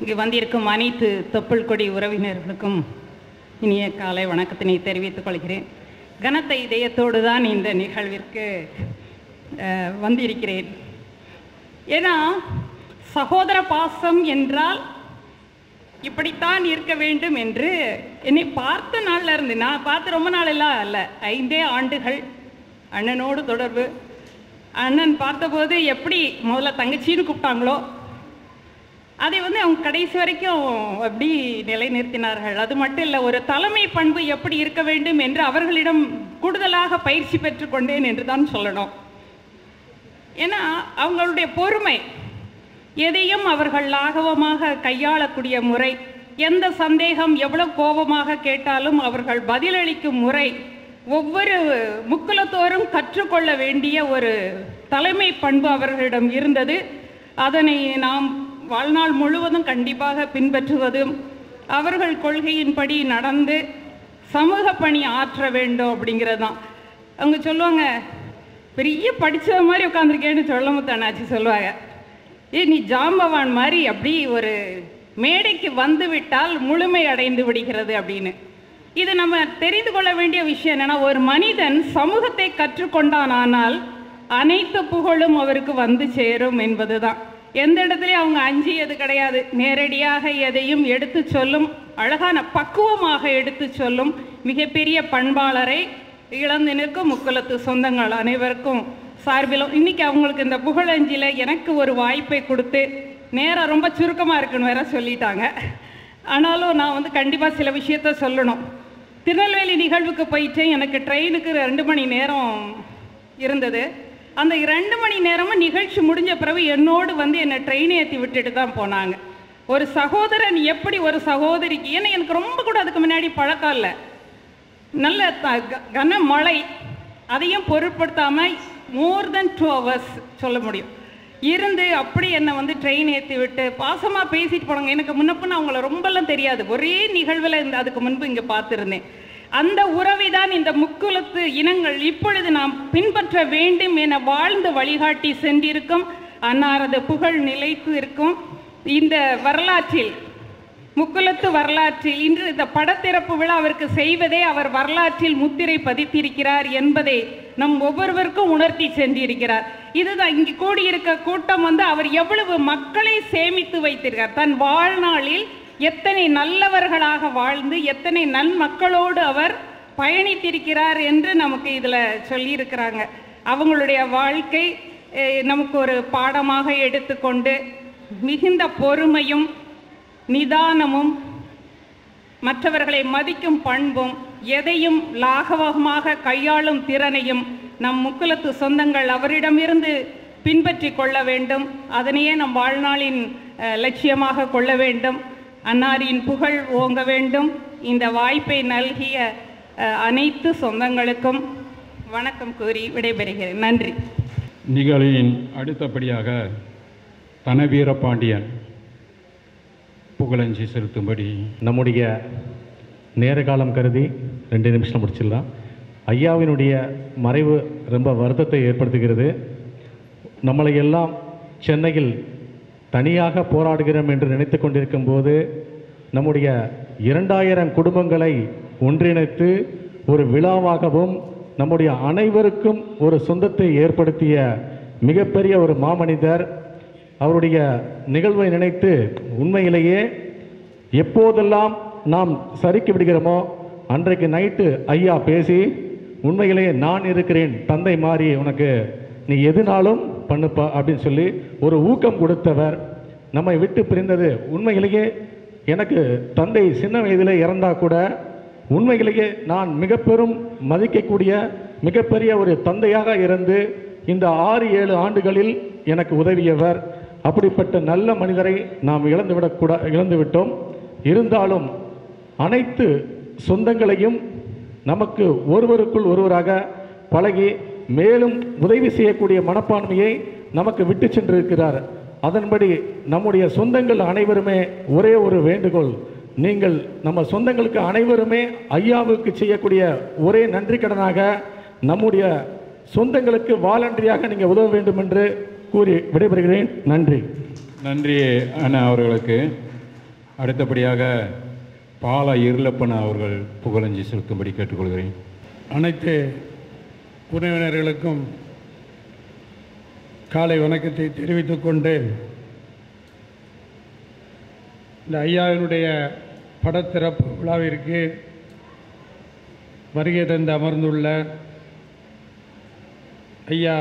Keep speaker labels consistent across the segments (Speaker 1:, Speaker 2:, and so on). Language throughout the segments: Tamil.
Speaker 1: இங்கு வந்திருக்கும் அனைத்து தொப்புள் கொடி உறவினர்களுக்கும் இனிய காலை வணக்கத்தினை தெரிவித்துக் கொள்கிறேன். கனத்த இதயத்தோடு தான் இந்த நிகழ்விற்கு வந்திருக்கிறேன். ஏன்னா சகோதர பாசம் என்றால் இப்படித்தான் இருக்க வேண்டும் என்று என்னை பார்த்த நாளில் இருந்து, நான் பார்த்து ரொம்ப நாள் எல்லாம் இல்லை, 5 ஆண்டுகள் அண்ணனோடு தொடர்பு. அண்ணன் பார்த்தபோது எப்படி முதல்ல தங்கச்சின்னு கூப்பிட்டாங்களோ அதை அவங்க கடைசி வரைக்கும் அப்படி நிலைநிறுத்தினார்கள். அது மட்டும் இல்லை, ஒரு தலைமை பண்பு எப்படி இருக்க வேண்டும் என்று அவர்களிடம் கூடுதலாக பயிற்சி பெற்றுக்கொண்டேன் என்று தான் சொல்லணும். ஏன்னா அவங்களுடைய பொறுமை, எதையும் அவர்கள் லாகவமாக கையாளக்கூடிய முறை, எந்த சந்தேகம் எவ்வளவு கோபமாக கேட்டாலும் அவர்கள் பதிலளிக்கும் முறை, ஒவ்வொரு முக்குலத்தோறும் கற்றுக்கொள்ள வேண்டிய ஒரு தலைமை பண்பு அவர்களிடம் இருந்தது. அதனை நாம் வாழ்நாள் முழுவதும் கண்டிப்பாக பின்பற்றுவதும் அவர்கள் கொள்கையின்படி நடந்து சமூக பணி ஆற்ற வேண்டும் அப்படிங்கிறது தான். அவங்க சொல்லுவாங்க, பெரிய படித்த மாதிரி உட்காந்துருக்கேன்னு சொல்லமுத்தானாச்சு சொல்லுவாங்க, நீ ஜாம்பவான் மாதிரி அப்படி ஒரு மேடைக்கு வந்து விட்டால் முழுமை அடைந்து விடுகிறது அப்படின்னு. இது நம்ம தெரிந்து கொள்ள வேண்டிய விஷயம் என்னென்னா, ஒரு மனிதன் சமூகத்தை கற்றுக்கொண்டானால் அனைத்து புகழும் அவருக்கு வந்து சேரும் என்பது தான். எந்த இடத்துலையும் அவங்க அஞ்சியது கிடையாது. நேரடியாக எதையும் எடுத்து சொல்லும், அழகான பக்குவமாக எடுத்து சொல்லும் மிகப்பெரிய பண்பாளரை இழந்து நிற்கும் முக்குலத்து சொந்தங்கள் அனைவருக்கும் சார்பிலும் இன்றைக்கி அவங்களுக்கு இந்த புகழஞ்சியில் எனக்கு ஒரு வாய்ப்பை கொடுத்து, நேரம் ரொம்ப சுருக்கமாக இருக்குன்னு வேற சொல்லிட்டாங்க, ஆனாலும் நான் கண்டிப்பாக சில விஷயத்த சொல்லணும். திருநெல்வேலி நிகழ்வுக்கு போயிட்டேன். எனக்கு ட்ரெயினுக்கு 2 மணி நேரம் இருந்தது. அந்த 2 மணி நேரமும் நிகழ்ச்சி முடிஞ்ச பிறகு என்னோடு என்னை ட்ரெயின் ஏற்றி விட்டுட்டு தான் போனாங்க. ஒரு சகோதரன் எப்படி ஒரு சகோதரிக்கு, ஏன்னா எனக்கு ரொம்ப கூட அதுக்கு முன்னாடி பழக்கம் இல்லை, நல்ல கன மழை, அதையும் பொருட்படுத்தாமல் மோர் தென் 2 hours சொல்ல முடியும் இருந்து அப்படி என்னை ட்ரெயின் ஏற்றி விட்டு பாசமாக பேசிட்டு போனாங்க. எனக்கு முன்னப்புன்னு அவங்கள ரொம்பலாம் தெரியாது, ஒரே நிகழ்வில் அதுக்கு முன்பு இங்கே பார்த்துருந்தேன். அந்த உறவை தான் இந்த முக்குலத்து இனங்கள் இப்பொழுது நாம் பின்பற்ற வேண்டும் என வாழ்ந்து வழிகாட்டி சென்றிருக்கும். அன்னாரது புகழ் நிலைத்து இருக்கும். இந்த வரலாற்றில், முக்குலத்து வரலாற்றில் இன்று இந்த படத்திறப்பு விழா அவருக்கு செய்வதே அவர் வரலாற்றில் முத்திரை பதித்திருக்கிறார் என்பதை நம் ஒவ்வொருவருக்கும் உணர்த்தி சென்றிருக்கிறார். இதுதான் இங்கு கூடியிருக்க கூட்டம் அவர் எவ்வளவு மக்களை சேமித்து வைத்திருக்கார். தன் வாழ்நாளில் எத்தனை நல்லவர்களாக வாழ்ந்து எத்தனை நன்மக்களோடு அவர் பயணித்திருக்கிறார் என்று நமக்கு இதில் சொல்லியிருக்கிறாங்க. அவங்களுடைய வாழ்க்கை நமக்கு ஒரு பாடமாக எடுத்துக்கொண்டு மிகுந்த பொறுமையும் நிதானமும் மற்றவர்களை மதிக்கும் பண்பும் எதையும் லாகவமாக கையாளும் திறனையும் நம் முக்குலத்து சொந்தங்கள் அவரிடமிருந்து பின்பற்றி கொள்ள வேண்டும். அதனையே நம் வாழ்நாளின் லட்சியமாக கொள்ள வேண்டும். அன்னாரின் புகழ் ஓங்க வேண்டும். இந்த வாய்ப்பை நல்கிய அனைத்து சொந்தங்களுக்கும் வணக்கம் கூறி விடைபெறுகிறேன். நன்றி.
Speaker 2: நிகழ்வின் அடுத்தபடியாக தனவீரபாண்டியன் புகழஞ்சி செலுத்தும்படி
Speaker 3: நம்முடைய நேர காலம் கருதி 2 நிமிஷம் முடிச்சிடலாம். ஐயாவினுடைய மறைவு ரொம்ப வருத்தத்தை ஏற்படுத்துகிறது. நம்மளை எல்லாம் சென்னையில் தனியாக போராடுகிறோம் என்று நினைத்து கொண்டிருக்கும் போது நம்முடைய 2000 குடும்பங்களை ஒன்றிணைத்து ஒரு விழாவாகவும் நம்முடைய அனைவருக்கும் ஒரு சொந்தத்தை ஏற்படுத்திய மிகப்பெரிய ஒரு மாமனிதர். அவருடைய நிகழ்வை நினைத்து உண்மையிலேயே எப்போதெல்லாம் நாம் சறுக்கி விடுகிறோமோ அன்றைக்கு நைட்டு ஐயா பேசி, உண்மையிலேயே நான் இருக்கிறேன் தந்தை மாறி, உனக்கு நீ எதுனாலும் பண்ணுப்பா அப்படின்னு சொல்லி ஒரு ஊக்கம் கொடுத்தவர். நம்மை விட்டு பிரிந்தது உண்மையிலேயே எனக்கு தந்தை சின்ன வயதில் இறந்தா கூட உண்மையிலேயே நான் மிக பெரும் மதிக்கக்கூடிய மிகப்பெரிய ஒரு தந்தையாக இருந்து இந்த 6-7 ஆண்டுகளில் எனக்கு உதவியவர். அப்படிப்பட்ட நல்ல மனிதரை நாம் இழந்து விட்டோம். இருந்தாலும் அனைத்து சொந்தங்களையும் நமக்கு ஒருவருக்குள் ஒருவராக பழகி மேலும் உதவி செய்யக்கூடிய மனப்பான்மையை நமக்கு விட்டு சென்றிருக்கிறார். அதன்படி நம்முடைய சொந்தங்கள் அனைவருமே ஒரே ஒரு வேண்டுகோள், நீங்கள் நம்ம சொந்தங்களுக்கு அனைவருமே ஐயாவுக்கு செய்யக்கூடிய ஒரே நன்றி கடனாக நம்முடைய சொந்தங்களுக்கு வாலண்டரியாக நீங்கள் உதவ வேண்டும் என்று கூறி விடைபெறுகிறேன். நன்றி.
Speaker 2: நன்றி அண்ணா அவர்களுக்கு. அடுத்தபடியாக பால இருளப்பன் அவர்கள் புகழஞ்சி செலுத்தும்படி கேட்டுக்கொள்கிறேன்.
Speaker 4: அனைத்து உறவினர்களுக்கும் காலை வணக்கத்தை தெரிவித்துக் கொண்டு, இந்த ஐயாவினுடைய படத்திறப்பு விழாவிற்கு வருகை தந்து அமர்ந்துள்ள ஐயா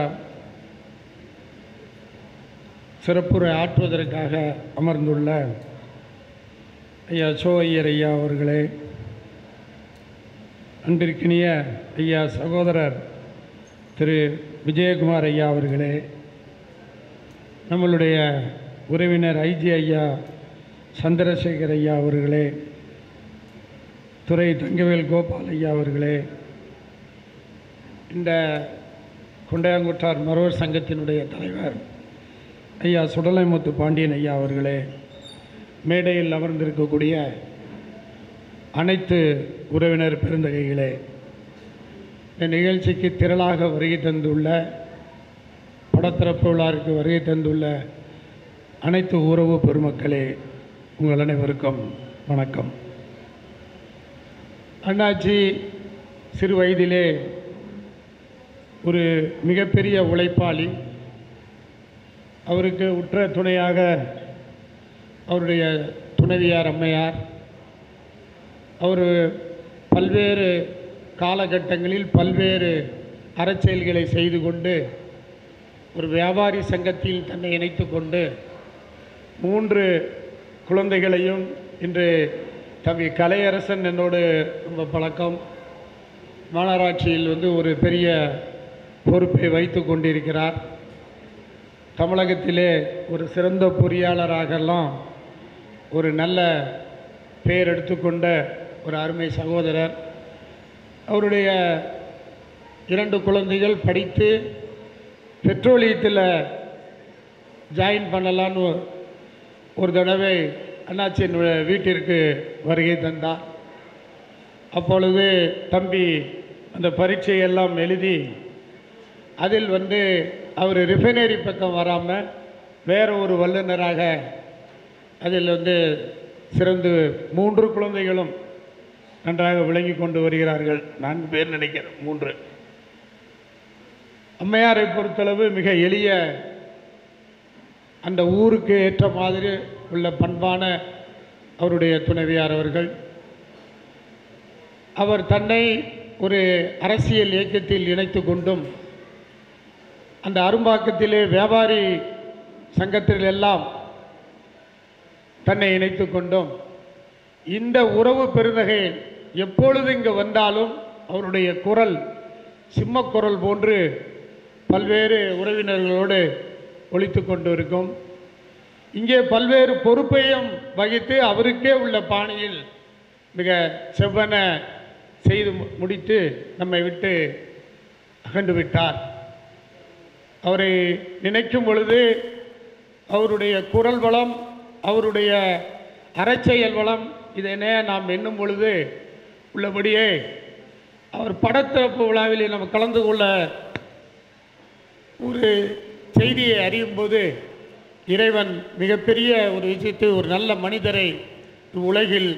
Speaker 4: சிறப்புரை ஆற்றுவதற்காக அமர்ந்துள்ள ஐயா சோ ஐயர் ஐயா அவர்களே, அன்பிற்கினிய ஐயா சகோதரர் திரு விஜயகுமார் ஐயா அவர்களே, நம்மளுடைய உறவினர் ஐஜி ஐயா சந்திரசேகர் ஐயா அவர்களே, துரை தங்கவேல் கோபால் ஐயா அவர்களே, இந்த குண்டையாங்குற்றார் மறவர் சங்கத்தினுடைய தலைவர் ஐயா சுடலைமுத்து பாண்டியன் ஐயா அவர்களே, மேடையில் அமர்ந்திருக்கக்கூடிய அனைத்து உறவினர் பெருந்தகைகளே, இந்த நிகழ்ச்சிக்கு திரளாக வருகை தந்துள்ள, படத்திறப்பு விழாவிற்கு வருகை தந்துள்ள அனைத்து உறவு பெருமக்களே, உங்கள் அனைவருக்கும் வணக்கம். அண்ணாச்சி சிறு வயதிலே ஒரு மிகப்பெரிய உழைப்பாளி. அவருக்கு உற்ற துணையாக அவருடைய துணைவியார் அம்மையார். அவர் பல்வேறு காலகட்டங்களில் பல்வேறு அறச்செயல்களை செய்து கொண்டு ஒரு வியாபாரி சங்கத்தில் தன்னை இணைத்து கொண்டு 3 குழந்தைகளையும், இன்று தம்பி கலையரசன் என்னோடு ரொம்ப பழக்கம், மாநகராட்சியில் ஒரு பெரிய பொறுப்பை வைத்து கொண்டிருக்கிறார். தமிழகத்திலே ஒரு சிறந்த பொறியாளராகலாம் ஒரு நல்ல பெயர் எடுத்துக்கொண்ட ஒரு அருமை சகோதரர். அவருடைய 2 குழந்தைகள் படித்து பெட்ரோலியத்தில் ஜாயின் பண்ணலான்னு ஒரு தடவை அண்ணாச்சியின் வீட்டிற்கு வருகை தந்தார். அப்பொழுது தம்பி அந்த பரீட்சையெல்லாம் எழுதி அதில் அவர் ரிஃபைனரி பக்கம் வராமல் வேறு ஒரு வல்லுநராக அதில் சிறந்து 3 குழந்தைகளும் நன்றாக விளங்கி கொண்டு வருகிறார்கள். 4 பேர் நினைக்கிறேன், 3. அம்மையாரை பொறுத்தளவு மிக எளிய, அந்த ஊருக்கு ஏற்ற மாதிரி உள்ள பண்பான அவருடைய துணைவியார் அவர்கள். அவர் தன்னை ஒரு அரசியல் இயக்கத்தில் இணைத்து கொண்டும், அந்த அரும்பாக்கத்திலே வியாபாரி சங்கத்தில் எல்லாம் தன்னை இணைத்து கொண்டும், இந்த உறவு பெருந்தகை எப்பொழுது இங்கு வந்தாலும் அவருடைய குரல் சிம்மக்குரல் போன்று பல்வேறு உறவினர்களோடு ஒலித்து கொண்டு இருக்கும். இங்கே பல்வேறு பொறுப்பையும் வகித்து அவருக்கே உள்ள பாணியில் மிக செவ்வன செய்து முடித்து நம்மை விட்டு அகன்று விட்டார். அவரை நினைக்கும் பொழுது அவருடைய குரல் வளம், அவருடைய அறச்செயல் வளம், இதனை நாம் எண்ணும் பொழுது உள்ளபடியே அவர் படத்திறப்பு விழாவில் நம்ம கலந்து கொள்ள ஒரு செய்தியை அறியும் போது இறைவன் மிகப்பெரிய ஒரு விஷயத்தை, ஒரு நல்ல மனிதரை உலகில்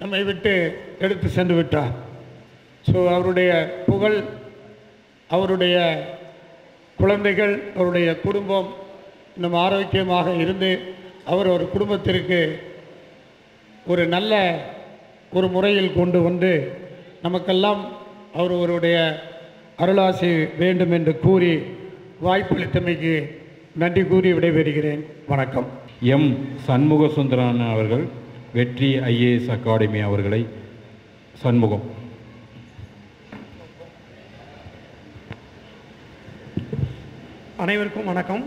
Speaker 4: நம்மை விட்டு எடுத்து சென்று விட்டார். ஸோ அவருடைய புகழ், அவருடைய குழந்தைகள், அவருடைய குடும்பம் இன்னும் ஆரோக்கியமாக இருந்து அவர் ஒரு குடும்பத்திற்கு ஒரு நல்ல ஒரு முறையில் கொண்டு வந்து நமக்கெல்லாம் அவருடைய அருளாசி வேண்டும் என்று கூறி வாய்ப்பளித்தமைக்கு நன்றி கூறி விடைபெறுகிறேன். வணக்கம்.
Speaker 2: எம் சண்முக சுந்தரன் அவர்கள் வெற்றி IAS அகாடமி அவர்களை சண்முகம்.
Speaker 5: அனைவருக்கும் வணக்கம்.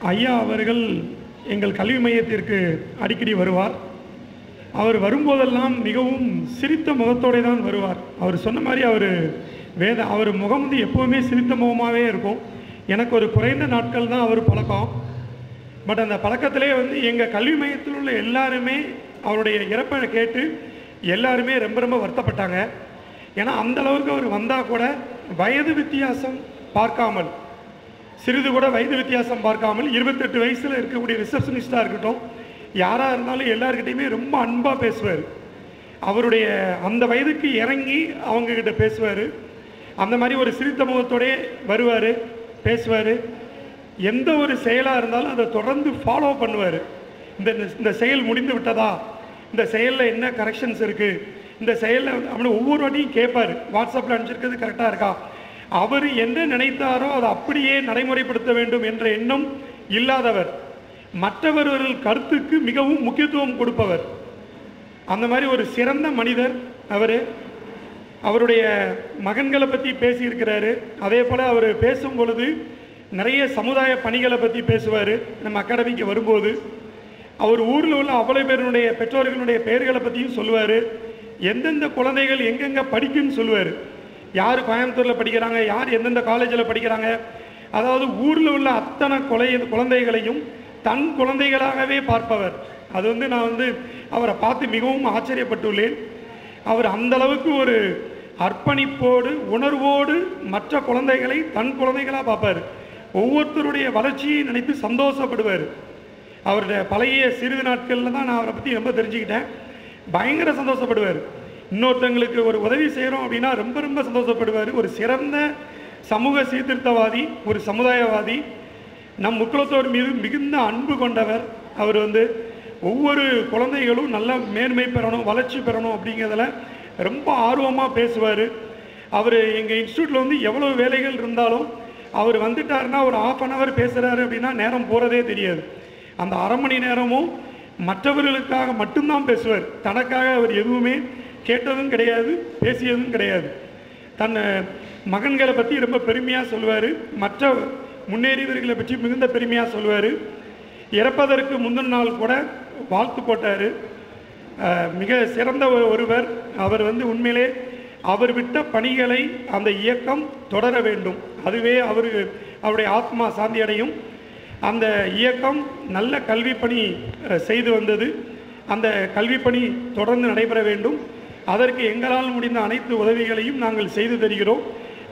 Speaker 5: ஐயா அவர்கள் எங்கள் கல்வி மையத்திற்கு அடிக்கடி வருவார். அவர் வரும்போதெல்லாம் மிகவும் சிரித்த முகத்தோடு தான் வருவார். அவர் சொன்ன மாதிரி அவர் முகம் எப்போவுமே சிரித்த முகமாகவே இருக்கும். எனக்கு ஒரு குறைந்த நாட்கள் தான் அவர் பழக்கம். பட் அந்த பழக்கத்திலே எங்கள் கல்வி மையத்தில் உள்ள எல்லாருமே அவருடைய இறப்பை கேட்டு எல்லாருமே ரொம்ப ரொம்ப வருத்தப்பட்டாங்க. ஏன்னா அந்தளவுக்கு அவர் வந்தால் கூட வயது வித்தியாசம் பார்க்காமல் சிறிது கூட வயது வித்தியாசம் பார்க்காமல் 28 வயசில் இருக்கக்கூடிய ரிசப்ஷனிஸ்டாக இருக்கட்டும், யாராக இருந்தாலும் எல்லாருக்கிட்டையுமே ரொம்ப அன்பாக பேசுவார். அவருடைய அந்த வயதுக்கு இறங்கி அவங்கக்கிட்ட பேசுவார். அந்த மாதிரி ஒரு சிரித்த முகத்தோடே வருவார், பேசுவார். எந்த ஒரு செயலாக இருந்தாலும் அதை தொடர்ந்து ஃபாலோ பண்ணுவார். இந்த செயல் முடிந்து விட்டதா, இந்த செயலில் என்ன கரெக்ஷன்ஸ் இருக்குது, இந்த செயலில் அப்படி ஒவ்வொரு வாட்டியும் கேட்பார், வாட்ஸ்அப்பில் அனுப்பிச்சிருக்கிறது கரெக்டாக இருக்கா. அவர் என்ன நினைத்தாரோ அதை அப்படியே நடைமுறைப்படுத்த வேண்டும் என்ற எண்ணம் இல்லாதவர். மற்றவர்கள் கருத்துக்கு மிகவும் முக்கியத்துவம் கொடுப்பவர். அந்த மாதிரி ஒரு சிறந்த மனிதர் அவர். அவருடைய மகன்களை பற்றி பேசியிருக்கிறாரு. அதே போல் அவர் பேசும் பொழுது நிறைய சமுதாய பணிகளை பற்றி பேசுவார். நம்ம அகாடமிக்கு வரும்போது அவர் ஊரில் உள்ள அவ்வளோ பேருடைய பெற்றோர்களுடைய பெயர்களை பற்றியும் சொல்லுவார். எந்தெந்த குழந்தைகள் எங்கெங்கே படிக்குன்னு சொல்லுவார். யார் கோயம்புத்தூரில் படிக்கிறாங்க, யார் எந்தெந்த காலேஜில் படிக்கிறாங்க. அதாவது ஊரில் உள்ள அத்தனை குழந்தைகளையும் தன் குழந்தைகளாகவே பார்ப்பவர். அது நான் அவரை பார்த்து மிகவும் ஆச்சரியப்பட்டுள்ளேன். அவர் அந்தளவுக்கு ஒரு அர்ப்பணிப்போடு உணர்வோடு மற்ற குழந்தைகளை தன் குழந்தைகளாக பார்ப்பார். ஒவ்வொருத்தருடைய வளர்ச்சியை நினைத்து சந்தோஷப்படுவார். அவருடைய பழைய சிறிது நாட்களில் தான் நான் அவரை பற்றி ரொம்ப தெரிஞ்சுக்கிட்டேன். பயங்கர சந்தோஷப்படுவார். இன்னொருத்தங்களுக்கு ஒரு உதவி செய்கிறோம் அப்படின்னா ரொம்ப ரொம்ப சந்தோஷப்படுவார். ஒரு சிறந்த சமூக சீர்திருத்தவாதி, ஒரு சமுதாயவாதி, நம் முக்குலத்தோர் மீது மிகுந்த அன்பு கொண்டவர். அவர் ஒவ்வொரு குழந்தைகளும் நல்ல மேன்மை பெறணும், வளர்ச்சி பெறணும் அப்படிங்கிறதுல ரொம்ப ஆர்வமாக பேசுவார். அவர் எங்கள் இன்ஸ்டியூட்டில் எவ்வளோ வேலைகள் இருந்தாலும் அவர் வந்துட்டாருன்னா ஒரு 1/2 hour பேசுகிறாரு அப்படின்னா நேரம் போகிறதே தெரியாது. அந்த 1/2 மணி நேரமும் மற்றவர்களுக்காக மட்டும்தான் பேசுவார். தனக்காக அவர் எதுவுமே கேட்டதும் கிடையாது, பேசியதும் கிடையாது. தன் மகன்களை பற்றி ரொம்ப பெருமையாக சொல்லுவார். மற்ற முன்னேறியவர்களை பற்றி மிகுந்த பெருமையாக சொல்லுவார். இறப்பதற்கு முந்தின நாள் கூட வாழ்த்து போட்டார். மிக சிறந்த ஒருவர் அவர். உண்மையிலே அவர் விட்ட பணிகளை அந்த இயக்கம் தொடர வேண்டும். அதுவே அவருடைய ஆத்மா சாந்தி அடையும். அந்த இயக்கம் நல்ல கல்வி பணி செய்து வந்தது. அந்த கல்வி பணி தொடர்ந்து நடைபெற வேண்டும். அதற்கு எங்களால் முடிந்த அனைத்து உதவிகளையும் நாங்கள் செய்து தருகிறோம்.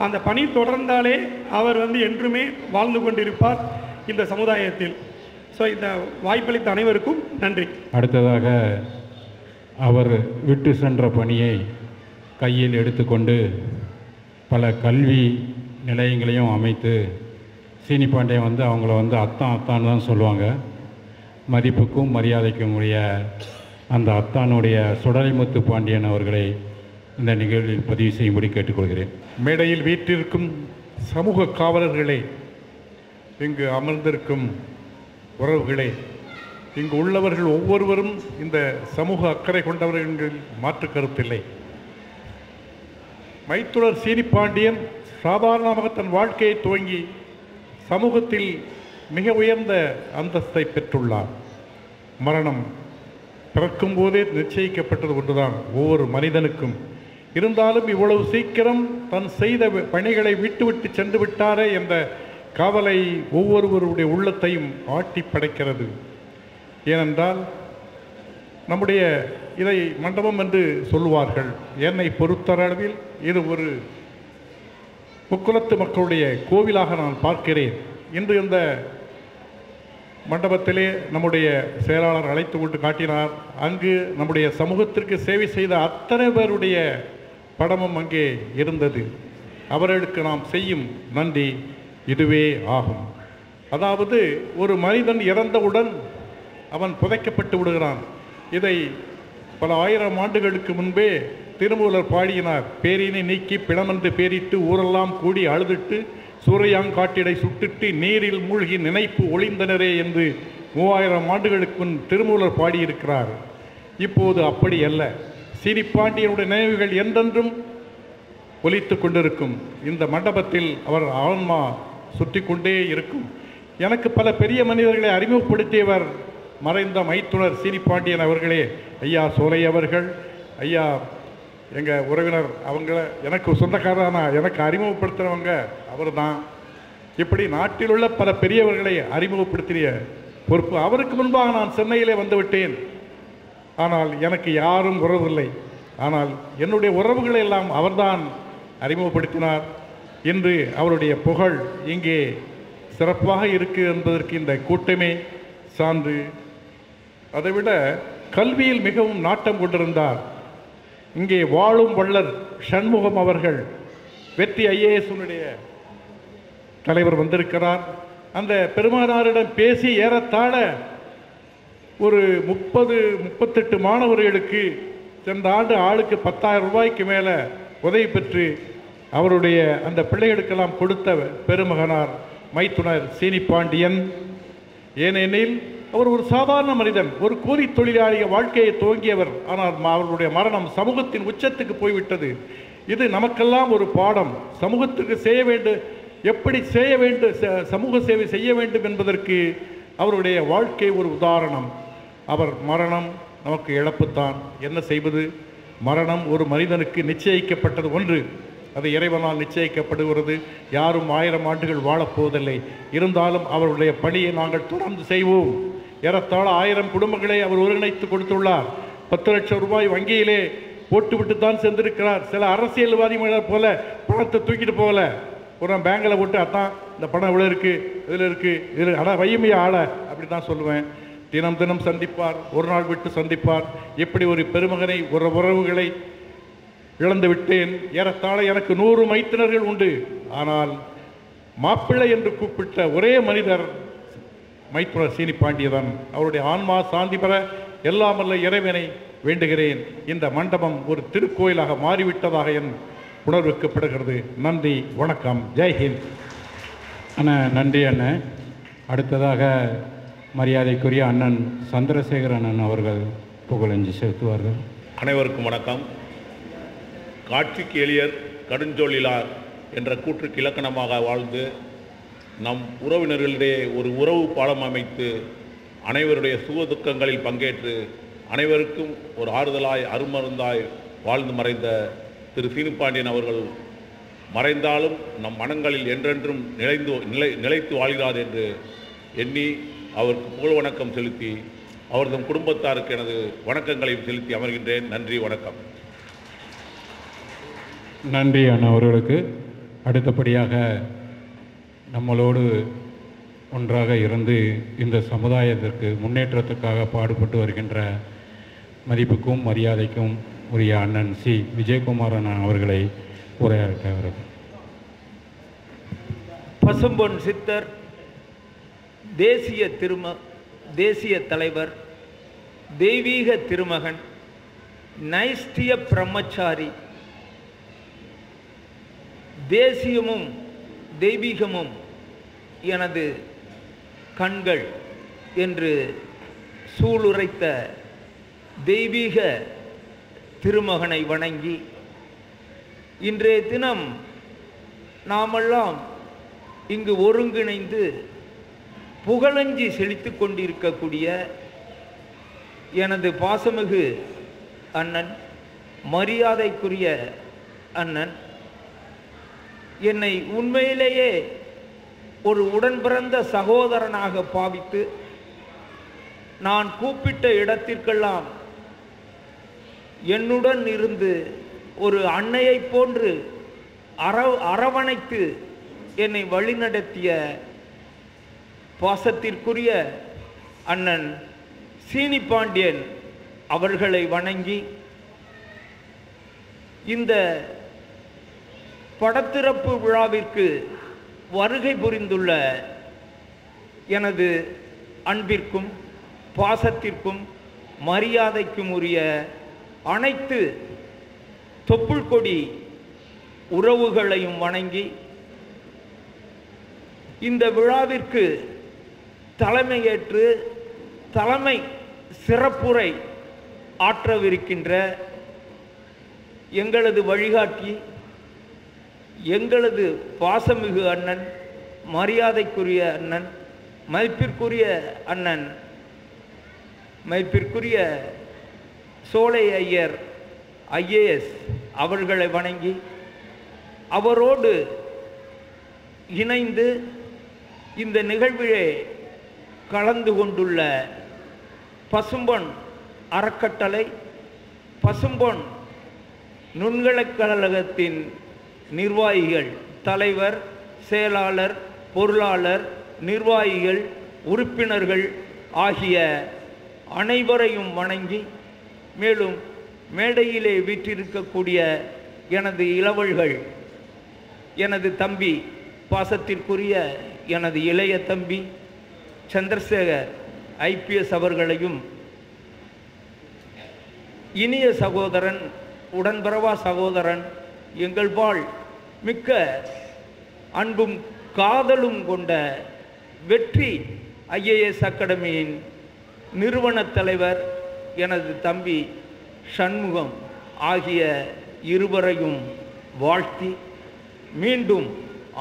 Speaker 5: அந்த பணி தொடர்ந்தாலே அவர் என்றுமே வாழ்ந்து கொண்டிருப்பார் இந்த சமுதாயத்தில். ஸோ இந்த வாய்ப்பளித்த அனைவருக்கும் நன்றி.
Speaker 2: அடுத்ததாக அவர் விட்டு சென்ற பணியை கையில் எடுத்துக்கொண்டு பல கல்வி நிலையங்களையும் அமைத்து, சீனி பாண்டியன் அவங்கள அத்தான்னு தான் சொல்லுவாங்க. மதிப்புக்கும் மரியாதைக்கும் உரிய அந்த அத்தானுடைய சுடலைமுத்து பாண்டியன் அவர்களை இந்த நிகழ்வில் பதிவு செய்யும்படி கேட்டுக்கொள்கிறேன்.
Speaker 6: மேடையில் வீற்றிருக்கும் சமூக காவலர்களே, இங்கு அமர்ந்திருக்கும் உறவுகளே, இங்கு உள்ளவர்கள் ஒவ்வொருவரும் இந்த சமூக அக்கறை கொண்டவர்கள் மாற்று கருத்தில்லை. மைத்துனர் சீனி பாண்டியன் சாதாரணமாக தன் வாழ்க்கையை துவங்கி சமூகத்தில் மிக உயர்ந்த அந்தஸ்தை பெற்றுள்ளார். மரணம் பிறக்கும் போதே நிச்சயிக்கப்பட்டது ஒன்றுதான் ஒவ்வொரு மனிதனுக்கும். இருந்தாலும் இவ்வளவு சீக்கிரம் தன் செய்த பணிகளை விட்டுவிட்டு சென்று விட்டாரே என்ற காவலை ஒவ்வொருவருடைய உள்ளத்தையும் ஆட்டி படைக்கிறது. ஏனென்றால் நம்முடைய இதை மண்டபம் என்று சொல்லுவார்கள். என்னை பொறுத்தளவில் இது ஒரு முக்குலத்து மக்களுடைய கோவிலாக நான் பார்க்கிறேன். இன்று இந்த மண்டபத்திலே நம்முடைய செயலாளர் அழைத்து கொண்டு காட்டினார். அங்கு நம்முடைய சமூகத்திற்கு சேவை செய்த அத்தனை பேருடைய படமும் அங்கே இருந்தது. அவர்களுக்கு நாம் செய்யும் நன்றி இதுவே ஆகும். அதாவது ஒரு மனிதன் இறந்தவுடன் அவன் புதைக்கப்பட்டு விடுகிறான். இதை பல 1000 ஆண்டுகளுக்கு முன்பே திருமூலர் பாடினார். பேரினை நீக்கி பிணமென்று பேரிட்டு ஊரெல்லாம் கூடி அழுதிட்டு சூறையாங்காட்டிடை சுட்டிட்டு நீரில் மூழ்கி நினைப்பு ஒளிந்தனரே என்று 3000 ஆண்டுகளுக்கு முன் திருமூலர் பாடியிருக்கிறார். இப்போது அப்படி அல்ல. சீனி பாண்டியனுடைய நினைவுகள் என்றென்றும் ஒலித்து கொண்டிருக்கும். இந்த மண்டபத்தில் அவர் ஆன்மா சுற்றி கொண்டே இருக்கும். எனக்கு பல பெரிய மனிதர்களை அறிமுகப்படுத்தியவர் மறைந்த மைத்துனர் சீனி பாண்டியன் அவர்களே. ஐயா சோலை அவர்கள், ஐயா எங்கள் உறவினர், அவங்க எனக்கு சொந்தக்காரரான எனக்கு அறிமுகப்படுத்துகிறவங்க அவர் தான். இப்படி நாட்டில் உள்ள பல பெரியவர்களை அறிமுகப்படுத்திய பொறுப்பு அவருக்கு முன்பாக நான் சென்னையிலே வந்துவிட்டேன். ஆனால் எனக்கு யாரும் உறவில்லை. ஆனால் என்னுடைய உறவுகளை எல்லாம் அவர்தான் அறிமுகப்படுத்தினார். இன்று அவருடைய புகழ் இங்கே சிறப்பாக இருக்கு என்பதற்கு இந்த கூட்டமே சான்று. அதைவிட கல்வியில் மிகவும் நாட்டம் கொண்டிருந்தார். இங்கே வாழும் வள்ளல் சண்முகம் அவர்கள் வெற்றி ஐஏஎஸ்னுடைய தலைவர் வந்திருக்கிறார். அந்த பெருமானாரிடம் பேசி ஏறத்தாழ ஒரு 38 மாணவர்களுக்கு சென்ற ஆண்டு ஆளுக்கு 10,000 ரூபாய்க்கு மேலே உதவி பெற்று அவருடைய அந்த பிள்ளைகளுக்கெல்லாம் கொடுத்த பெருமகனார் மைத்துனர் சீனி பாண்டியன். ஏனெனில் அவர் ஒரு சாதாரண மனிதன், ஒரு கூலி தொழிலாளிய வாழ்க்கையை துவங்கியவர். ஆனால் அவருடைய மரணம் சமூகத்தின் உச்சத்துக்கு போய்விட்டது. இது நமக்கெல்லாம் ஒரு பாடம். சமூகத்துக்கு செய்ய வேண்டும், எப்படி செய்ய வேண்டும், சமூக சேவை செய்ய வேண்டும் என்பதற்கு அவருடைய வாழ்க்கை ஒரு உதாரணம். அவர் மரணம் நமக்கு இழப்புத்தான். என்ன செய்வது? மரணம் ஒரு மனிதனுக்கு நிச்சயிக்கப்பட்டது ஒன்று, அது இறைவனால் நிச்சயிக்கப்படுகிறது. யாரும் 1000 ஆண்டுகள் வாழப்போவதில்லை. இருந்தாலும் அவருடைய பணியை நாங்கள் தொடர்ந்து செய்வோம். ஏறத்தாழ 1000 குடும்பங்களை அவர் ஒருங்கிணைத்து கொடுத்துள்ளார். 10 லட்சம் ரூபாய் வங்கியிலே போட்டுவிட்டு தான் சென்றிருக்கிறார். சில அரசியல்வாதிகளை போல பணத்தை தூக்கிட்டு போகல, ஒரு பேங்கில் போட்டு அதான் இந்த பணம் இவ்வளோ இருக்குது, இதில் இருக்குது, இதில் ஆனால் வையமைய ஆளை அப்படி தான் சொல்லுவேன். தினம் தினம் சந்திப்பார், ஒரு நாள் விட்டு சந்திப்பார். எப்படி ஒரு பெருமகனை, ஒரு உறவுகளை இழந்து விட்டேன். ஏறத்தாழ எனக்கு 100 மைத்தினர்கள் உண்டு. ஆனால் மாப்பிள்ளை என்று கூப்பிட்ட ஒரே மனிதர் மைத்துனர் சீனி பாண்டியதான். அவருடைய ஆன்மா சாந்தி பெற எல்லாம் வல்ல இறைவனை வேண்டுகிறேன். இந்த மண்டபம் ஒரு திருக்கோயிலாக மாறிவிட்டதாக என் உணர்வுக்கப்படுகிறது. நன்றி, வணக்கம், ஜெய்ஹிந்த்.
Speaker 2: அண்ணா நன்றி அண்ணன். அடுத்ததாக மரியாதைக்குரிய அண்ணன் சந்திரசேகர் அண்ணன் அவர்கள் புகழஞ்சி செலுத்துவார்கள்.
Speaker 7: அனைவருக்கும் வணக்கம். காட்சிக்கு எளியர் கடுஞ்சொல்லிலார் என்ற கூற்றுக்கு இலக்கணமாக வாழ்ந்து நம் உறவினர்களிடையே ஒரு உறவு பாலம் அமைத்து அனைவருடைய சுக துக்கங்களில் பங்கேற்று அனைவருக்கும் ஒரு ஆறுதலாய் அருமருந்தாய் வாழ்ந்து மறைந்த திரு சீனிப்பாண்டியன் அவர்கள் மறைந்தாலும் நம் மனங்களில் என்றென்றும் நிலைத்து வாழ்கிறார் என்று எண்ணி அவருக்கு புகழ் வணக்கம் செலுத்தி அவரது குடும்பத்தாருக்கு எனது வணக்கங்களையும் செலுத்தி அமர்கின்றேன். நன்றி, வணக்கம்.
Speaker 2: நன்றி அண்ணா அவர்களுக்கு. அடுத்தபடியாக நம்மளோடு ஒன்றாக இருந்து இந்த சமுதாயத்திற்கு முன்னேற்றத்துக்காக பாடுபட்டு வருகின்ற மதிப்புக்கும் மரியாதைக்கும் உரிய அண்ணன் சி விஜயகுமார் அண்ணன் அவர்களை உரையாற்ற அவர்கள்.
Speaker 8: பசும்பொன் சித்தர், தேசிய தலைவர், தெய்வீக திருமகன், நைஷ்டிய பிரம்மச்சாரி, தேசியமும் தெய்வீகமும் எனது கண்கள் என்று சூளுரைத்த தெய்வீக திருமகனை வணங்கி இன்றைய தினம் நாமெல்லாம் இங்கு ஒருங்கிணைந்து புகழஞ்சி செலுத்தி கொண்டிருக்கக்கூடிய எனது பாசமிகு அண்ணன், மரியாதைக்குரிய அண்ணன், என்னை உண்மையிலேயே ஒரு உடன் பிறந்த சகோதரனாக பாவித்து நான் கூப்பிட்ட இடத்திற்கெல்லாம் என்னுடன் இருந்து ஒரு அன்னையைப் போன்று அரவணைத்து என்னை வழிநடத்திய பாசத்திற்குரிய அண்ணன் சீனி பாண்டியன் அவர்களை வணங்கி இந்த படத்திறப்பு விழாவிற்கு வருகை புரிந்துள்ள எனது அன்பிற்கும் பாசத்திற்கும் மரியாதைக்கும் உரிய அனைத்து தொப்புள் கொடி உறவுகளையும் வணங்கி இந்த விழாவிற்கு தலைமையேற்று தலைமை சிறப்புரை ஆற்றவிருக்கின்ற எங்களது வழிகாட்டி, எங்களது பாசமிகு அண்ணன், மரியாதைக்குரிய அண்ணன், மதிப்பிற்குரிய அண்ணன், மதிப்பிற்குரிய சோலை ஐயர் ஐஏஎஸ் அவர்களை வணங்கி அவரோடு இணைந்து இந்த நிகழ்விலே கலந்து கொண்டுள்ள பசும்பொன் அறக்கட்டளை, பசும்பொன் நுண்கலைக்கழகத்தின் நிர்வாகிகள், தலைவர், செயலாளர், பொருளாளர், நிர்வாகிகள், உறுப்பினர்கள் ஆகிய அனைவரையும் வணங்கி, மேலும் மேடையிலே வீற்றிருக்கக்கூடிய எனது இளவல்கள், எனது தம்பி, பாசத்திற்குரிய எனது இளைய தம்பி சந்திரசேகர் IPS அவர்களையும், இனிய சகோதரன், உடன்பிறவா சகோதரன், எங்கள் வாழ் மிக்க அன்பும் காதலும் கொண்ட வெற்றி IAS அகாடமியின் நிறுவன தலைவர் எனது தம்பி சண்முகம் ஆகிய இருவரையும் வாழ்த்தி, மீண்டும்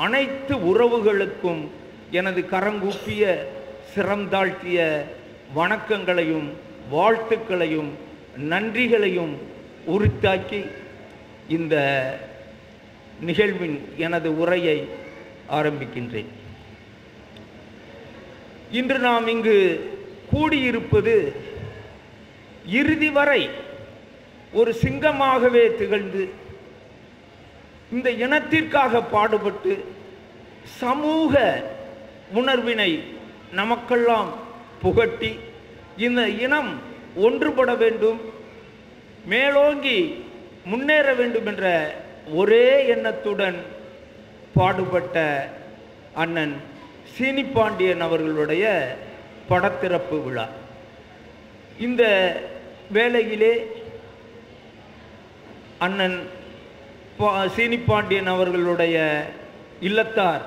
Speaker 8: அனைத்து உறவுகளுக்கும் எனது கரங்கூப்பிய சிரம்தாழ்த்திய வணக்கங்களையும் வாழ்த்துக்களையும் நன்றிகளையும் உரித்தாக்கி இந்த நிகழ்வின் எனது உரையை ஆரம்பிக்கின்றேன். இன்று நாம் இங்கு கூடியிருப்பது இறுதி வரை ஒரு சிங்கமாகவே திகழ்ந்து இந்த இனத்திற்காக பாடுபட்டு சமூக உணர்வினை நமக்கெல்லாம் புகட்டி இந்த இனம் ஒன்றுபட வேண்டும், மேலோங்கி முன்னேற வேண்டும் என்ற ஒரே எண்ணத்துடன் பாடுபட்ட அண்ணன் சீனிப்பாண்டியன் அவர்களுடைய படத்திறப்பு விழா. இந்த வேளையிலே அண்ணன் சீனிப்பாண்டியன் அவர்களுடைய இல்லத்தார்,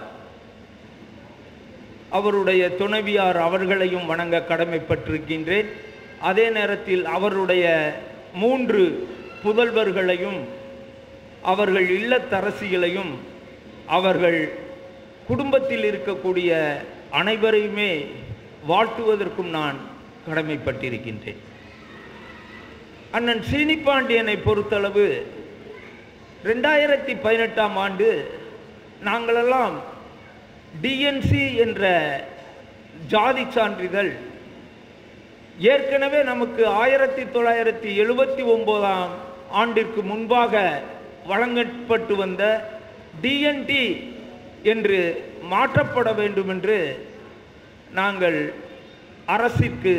Speaker 8: அவருடைய துணைவியார் அவர்களையும் வணங்க கடமைப்பட்டிருக்கின்றேன். அதே நேரத்தில் அவருடைய 3 புதல்வர்களையும், அவர்கள் இல்லத்தரசிகளையும், அவர்கள் குடும்பத்தில் இருக்கக்கூடிய அனைவரையுமே வாழ்த்துவதற்கும் நான் கடமைப்பட்டிருக்கின்றேன். அண்ணன் சீனிப்பாண்டியனை பொறுத்தளவு 2018ஆம் ஆண்டு நாங்களெல்லாம் DNC என்ற ஜாதி சான்றிதழ் ஏற்கனவே நமக்கு 1979ஆம் ஆண்டிற்கு முன்பாக வழங்கப்பட்டு வந்த DNT என்று மாற்றப்பட வேண்டும் என்று நாங்கள் அரசிற்கு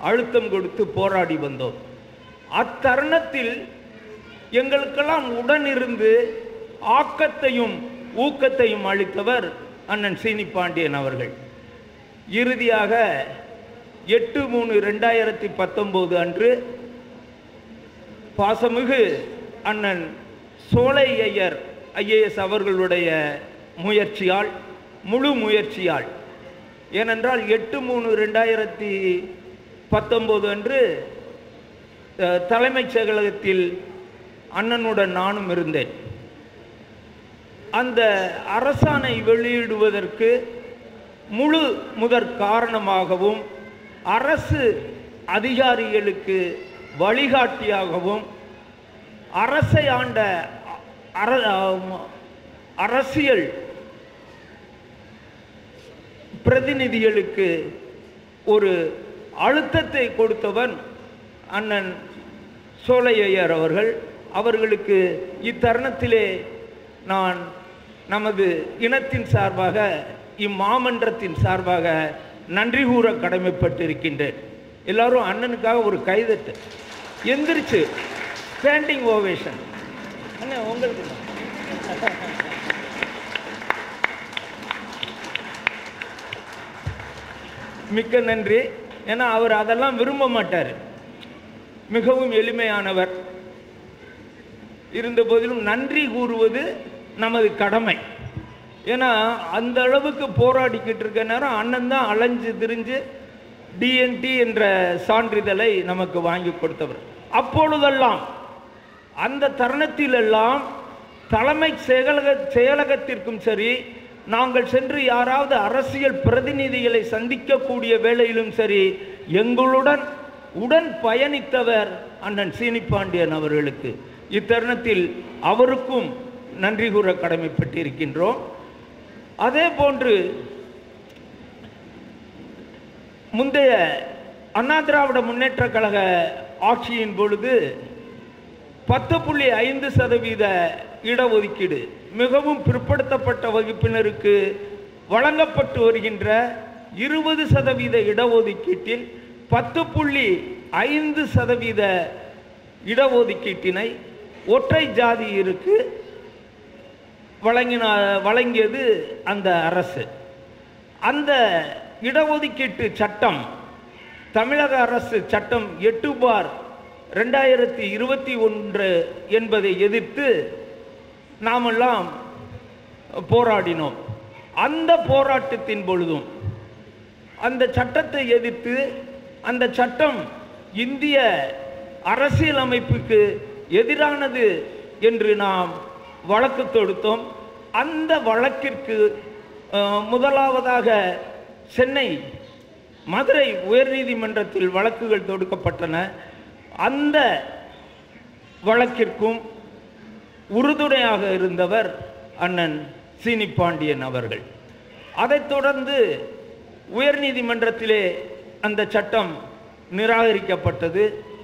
Speaker 8: அழுத்தம் கொடுத்து போராடி வந்தோம். அத்தருணத்தில் எங்களுக்கெல்லாம் உடனிருந்து ஆக்கத்தையும் ஊக்கத்தையும் அளித்தவர் அண்ணன் சீனிப்பாண்டியன் அவர்கள். இறுதியாக 8/3/2019 அன்று பாசமிகு அண்ணன் சோலை ஐயர் IAS அவர்களுடைய முயற்சியால், முழு முயற்சியால், ஏனென்றால் 8/3/2019 அன்று தலைமைச் செயலகத்தில் அண்ணனுடன் நானும் இருந்தேன். அந்த அரசாணை வெளியிடுவதற்கு முழு முதற் காரணமாகவும் அரசு அதிகாரிகளுக்கு வழிகாட்டியாகவும் அரசை ஆண்ட அரசியல் பிரதிநிதிகளுக்கு ஒரு அழுத்தத்தை கொடுத்தவன் அண்ணன் சோலை ஐயர் அவர்கள். அவர்களுக்கு இத்தருணத்திலே நான் நமது இனத்தின் சார்பாக, இம்மாமன்றத்தின் சார்பாக நன்றி கூற கடமைப்பட்டிருக்கின்றேன். எல்லாரும் அண்ணனுக்காக ஒரு கைதட்டு, எந்திரிச்சு ஸ்டாண்டிங் ஓவேஷன். அண்ணன் உங்களுக்கு மிக்க நன்றி. ஏன்னா அவர் அதெல்லாம் விரும்ப மாட்டார், மிகவும் எளிமையானவர். இருந்த போதிலும் நன்றி கூறுவது நமது கடமை. ஏன்னா அந்த அளவுக்கு போராடிக்கிட்டு இருக்க நேரம் அண்ணன் தான் அலைஞ்சு திரிஞ்சு DNT என்ற சான்றிதழை நமக்கு வாங்கி கொடுத்தவர். அப்பொழுதெல்லாம் அந்த தருணத்திலெல்லாம் தலைமை செயலகத்திற்கும் சரி, நாங்கள் சென்று யாராவது அரசியல் பிரதிநிதிகளை சந்திக்கக்கூடிய வேளையிலும் சரி, எங்களுடன் உடன் பயணித்தவர் அண்ணன் சீனிப்பாண்டியன் அவர்களுக்கு. இத்தருணத்தில் அவருக்கும் நன்றி கூற கடமைப்பட்டிருக்கின்றோம். அதே போன்று முந்தைய அண்ணா திராவிட முன்னேற்ற கழக ஆட்சியின் பொழுது 10.5% இடஒதுக்கீடு மிகவும் பிற்படுத்தப்பட்ட வகுப்பினருக்கு வழங்கப்பட்டு வருகின்ற 20% இடஒதுக்கீட்டில் 10.5% இடஒதுக்கீட்டினை ஒற்றை ஜாதியிற்கு வழங்கியது அந்த அரசு. அந்த இடஒதுக்கீட்டு சட்டம், தமிழக அரசு சட்டம் 8/2021 என்பதை எதிர்த்து நாமெல்லாம் போராடினோம். அந்த போராட்டத்தின் பொழுதும் அந்த சட்டத்தை எதிர்த்து, அந்த சட்டம் இந்திய அரசியலமைப்புக்கு எதிரானது என்று நாம் வழக்கு தொடுத்தோம். அந்த வழக்கிற்கு முதலாவதாக சென்னை, மதுரை உயர்நீதிமன்றத்தில் வழக்குகள் தொடுக்கப்பட்டன. அந்த வழக்கிற்கும் உறுதுணையாக இருந்தவர் அண்ணன் சீனிப்பாண்டியன் அவர்கள். அதைத் தொடர்ந்து உயர்நீதிமன்றத்திலே அந்த சட்டம் நிராகரிக்கப்பட்டது,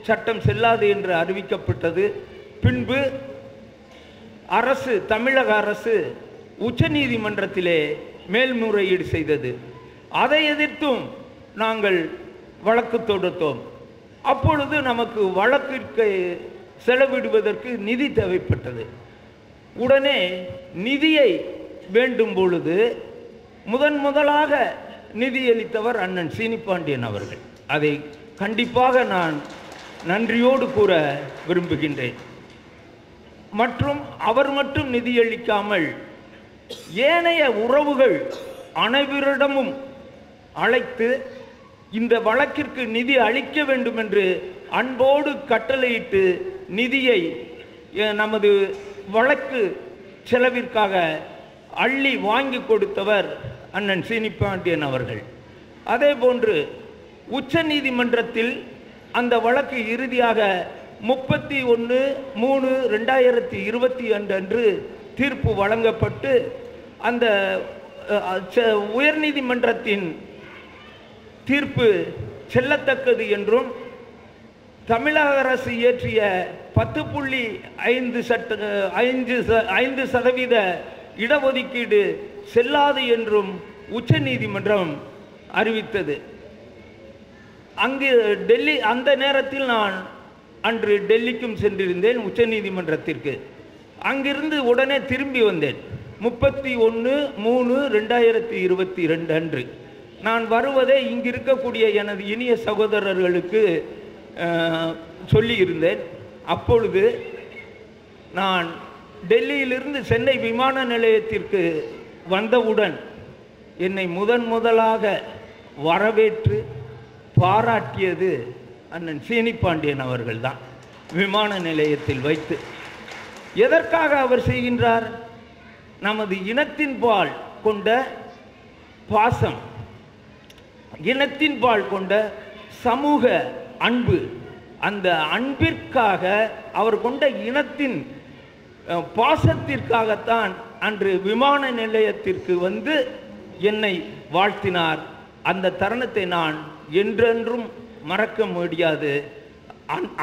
Speaker 8: சட்டம் செல்லாது என்று அறிவிக்கப்பட்டது. பின்பு அரசு, தமிழக அரசு உச்சநீதிமன்றத்திலே மேல்முறையீடு செய்தது. அதை எதிர்த்தும் நாங்கள் வழக்கு தொடுத்தோம். அப்பொழுது நமக்கு வழக்கிற்கு செலவிடுவதற்கு நிதி தேவைப்பட்டது. உடனே நிதியை வேண்டும் பொழுது முதலாக நிதியளித்தவர் அண்ணன் சீனிப்பாண்டியன் அவர்கள். அதை கண்டிப்பாக நான் நன்றியோடு கூற விரும்புகின்றேன். மற்றும் அவர் மட்டும் நிதியளிக்காமல் ஏனைய உறவுகள் அனைவரிடமும் அழைத்து இந்த வழக்கிற்கு நிதி அளிக்க வேண்டும் என்று அன்போடு கட்டளையிட்டு நிதியை நமது வழக்கு செலவிற்காக அள்ளி வாங்கி கொடுத்தவர் அண்ணன் சீனிப்பாண்டியன் அவர்கள். அதே போன்று உச்ச நீதிமன்றத்தில் அந்த வழக்கு இறுதியாக 31/3/2022 அன்று தீர்ப்பு வழங்கப்பட்டு அந்த உயர்நீதிமன்றத்தின் தீர்ப்பு செல்லத்தக்கது என்றும் தமிழக அரசு இயற்றிய 10.5% இடஒதுக்கீடு செல்லாது என்றும் உச்ச நீதிமன்றம் அறிவித்தது. அங்கு டெல்லி, அந்த நேரத்தில் நான் அன்று டெல்லிக்கும் சென்றிருந்தேன் உச்ச நீதிமன்றத்திற்கு. அங்கிருந்து உடனே திரும்பி வந்தேன் 31/3/2022 அன்று. நான் வருவதை இங்கு இருக்கக்கூடிய எனது இனிய சகோதரர்களுக்கு சொல்லியிருந்தேன். அப்பொழுது நான் டெல்லியிலிருந்து சென்னை விமான நிலையத்திற்கு வந்தவுடன் என்னை முதலாக வரவேற்று பாராட்டியது அண்ணன் சீனிப்பாண்டியன் அவர்கள்தான். விமான நிலையத்தில் வைத்து எதற்காக அவர் செய்கின்றார்? நமது இனத்தின் பால் கொண்ட பாசம், இனத்தின் பால் கொண்ட சமூக அன்பு, அந்த அன்பிற்காக, அவர் கொண்ட இனத்தின் பாசத்திற்காகத்தான் அன்று விமான நிலையத்திற்கு வந்து என்னை வாழ்த்தினார். அந்த தருணத்தை நான் என்றென்றும் மறக்க முடியாது.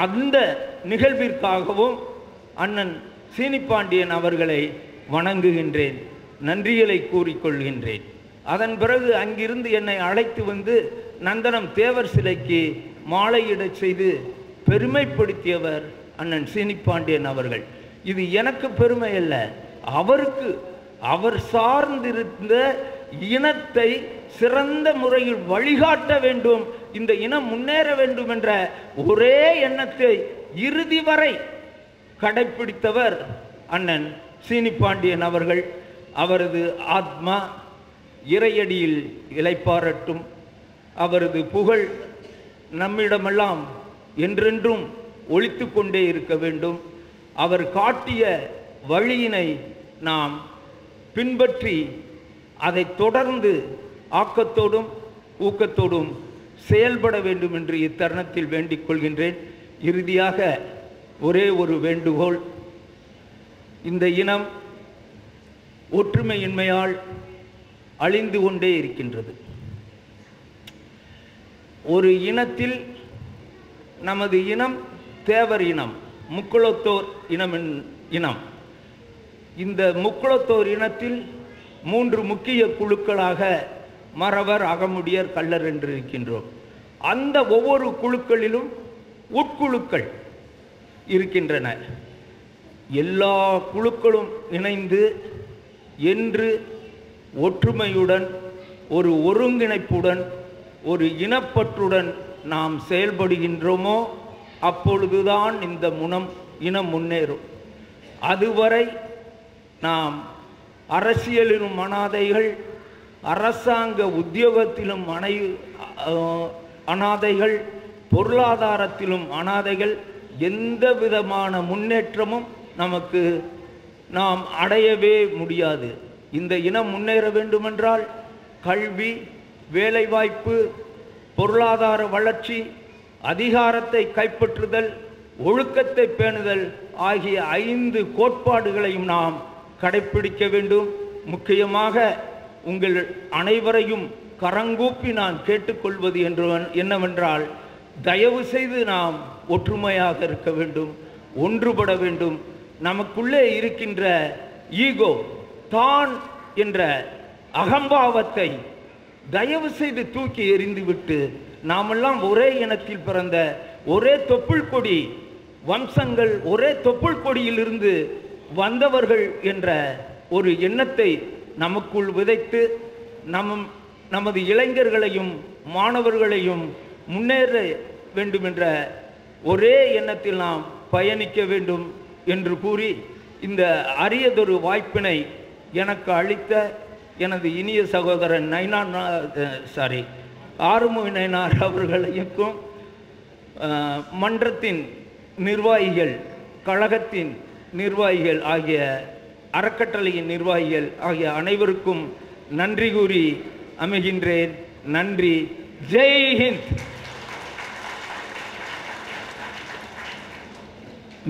Speaker 8: அந்த நிகழ்விற்காகவும் அண்ணன் சீனிப்பாண்டியன் அவர்களை வணங்குகின்றேன், நன்றிகளை கூறிக்கொள்கின்றேன். அதன் பிறகு அங்கிருந்து என்னை அழைத்து வந்து நந்தனம் தேவர் சிலைக்கு மாலையிடச் செய்து பெருமைப்படுத்தியவர் அண்ணன் சீனிப்பாண்டியன் அவர்கள். இது எனக்கு பெருமை அல்ல, அவருக்கு, அவர் சார்ந்திருந்த இனத்தை சிறந்த முறையில் வழிகாட்ட வேண்டும், இந்த இனம் முன்னேற வேண்டும் என்ற ஒரே எண்ணத்தை இறுதி வரை கடைப்பிடித்தவர் அண்ணன் சீனிப்பாண்டியன் அவர்கள். அவரது ஆத்மா இறையடியில் இளைப்பாறட்டும், அவரது புகழ் நம்மிடமெல்லாம் என்றென்றும் ஒலித்து கொண்டே இருக்க வேண்டும். அவர் காட்டிய வழியினை நாம் பின்பற்றி அதை தொடர்ந்து ஆக்கத்தோடும் ஊக்கத்தோடும் செயல்பட வேண்டும் என்று இத்தருணத்தில் வேண்டிக் கொள்கின்றேன். இறுதியாக ஒரே ஒரு வேண்டுகோள். இந்த இனம் ஒற்றுமையின்மையால் அழிந்து கொண்டே இருக்கின்றது. ஒரு இனத்தில் நமது இனம் தேவர் இனம், முக்குளத்தோர் இனம். இந்த முக்குளத்தோர் இனத்தில் 3 முக்கிய குழுக்களாக மறவர், அகமுடியர், கள்ளர் என்று இருக்கின்றோம். அந்த ஒவ்வொரு குழுக்களிலும் உட்குழுக்கள் இருக்கின்றன. எல்லா குழுக்களும் இணைந்து என்று ஒற்றுமையுடன், ஒரு ஒருங்கிணைப்புடன், ஒரு இனப்பற்றுடன் நாம் செயல்படுகின்றோமோ அப்பொழுதுதான் இந்த இனம் முன்னேறும். அதுவரை நாம் அரசியலிலும் அனாதைகள், அரசாங்க உத்தியோகத்திலும் அனாதைகள், பொருளாதாரத்திலும் அனாதைகள், எந்த விதமான முன்னேற்றமும் நாம் அடையவே முடியாது. இந்த இனம் முன்னேற வேண்டுமென்றால் கல்வி, வேலைவாய்ப்பு, பொருளாதார வளர்ச்சி, அதிகாரத்தை கைப்பற்றுதல், ஒழுக்கத்தை பேணுதல் ஆகிய 5 கோட்பாடுகளையும் நாம் கடைப்பிடிக்க வேண்டும். முக்கியமாக உங்கள் அனைவரையும் கரங்கூப்பி நான் கேட்டுக்கொள்வது என்னவென்றால், தயவு செய்து நாம் ஒற்றுமையாக இருக்க வேண்டும், ஒன்றுபட வேண்டும். நமக்குள்ளே இருக்கின்ற ஈகோ, தான் என்ற அகம்பாவத்தை தயவு செய்து தூக்கி எறிந்துவிட்டு, நாமெல்லாம் ஒரே இனத்தில் பிறந்த ஒரே தொப்புள் கொடி வம்சங்கள், ஒரே தொப்புள் கொடியிலிருந்து வந்தவர்கள் என்ற ஒரு எண்ணத்தை நமக்குள் விதைத்து நமது இளைஞர்களையும் மாணவர்களையும் முன்னேற வேண்டும் என்ற ஒரே எண்ணத்தில் நாம் பயணிக்க வேண்டும் என்று கூறி, இந்த அரியதொரு வாய்ப்பினை எனக்கு அளித்த எனது இனிய சகோதரன் ஆறுமுக நயினார் அவர்களுக்கும், மன்றத்தின் நிர்வாகிகள், கழகத்தின் நிர்வாகிகள் ஆகிய, அறக்கட்டளையின் நிர்வாகிகள் ஆகிய அனைவருக்கும் நன்றி கூறி அமைகின்றேன். நன்றி. ஜெய் ஹிந்த்.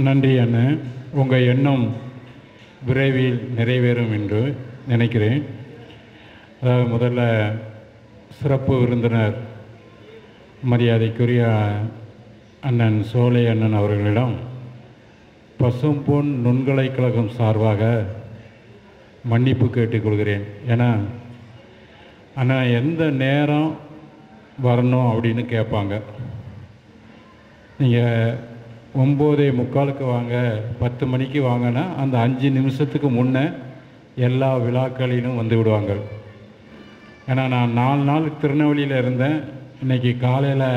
Speaker 2: நன்றி அண்ணன். உங்கள் எண்ணம் விரைவில் நிறைவேறும் என்று நினைக்கிறேன். அதாவது முதல்ல சிறப்பு விருந்தினர் மரியாதைக்குரிய அண்ணன் சோலை அண்ணன் அவர்களிடம் பசும்பொன் நுண்கலை கழகம் சார்பாக மன்னிப்பு கேட்டுக்கொள்கிறேன். ஏன்னா அண்ணா எந்த நேரம் வரணும் அப்படின்னு கேட்பாங்க. நீங்கள் 9:45 வாங்க, 10 மணிக்கு வாங்கன்னா அந்த 5 நிமிஷத்துக்கு முன்னே எல்லா விழாக்களிலும் வந்து விடுவாங்க. ஏன்னா நான் 4 நாள் திருநெல்வேலியில் இருந்தேன். இன்றைக்கி காலையில்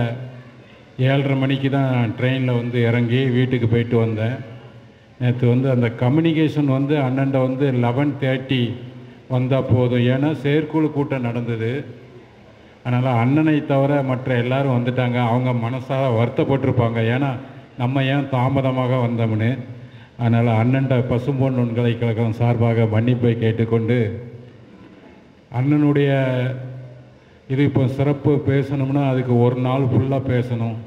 Speaker 2: 7:30 மணிக்கு தான் ட்ரெயினில் வந்து இறங்கி வீட்டுக்கு போயிட்டு வந்தேன். நேற்று வந்து அந்த கம்யூனிகேஷன் வந்து அண்ணன்ட வந்து 11:30 வந்தால் போதும். ஏன்னா செயற்குழு கூட்டம் நடந்தது. அதனால் அண்ணனை தவிர மற்ற எல்லோரும் வந்துட்டாங்க. அவங்க மனசாக வருத்தப்பட்டிருப்பாங்க, ஏன்னா நம்ம ஏன் தாமதமாக வந்தோம்னு. அதனால் அண்ணன்ட பசும்பொன் நுண்கலை கழகம் சார்பாக மன்னிப்பை கேட்டுக்கொண்டு, அண்ணனுடைய இது இப்போ சிறப்பு பேசணும்னா அதுக்கு ஒரு நாள் ஃபுல்லாக பேசணும்.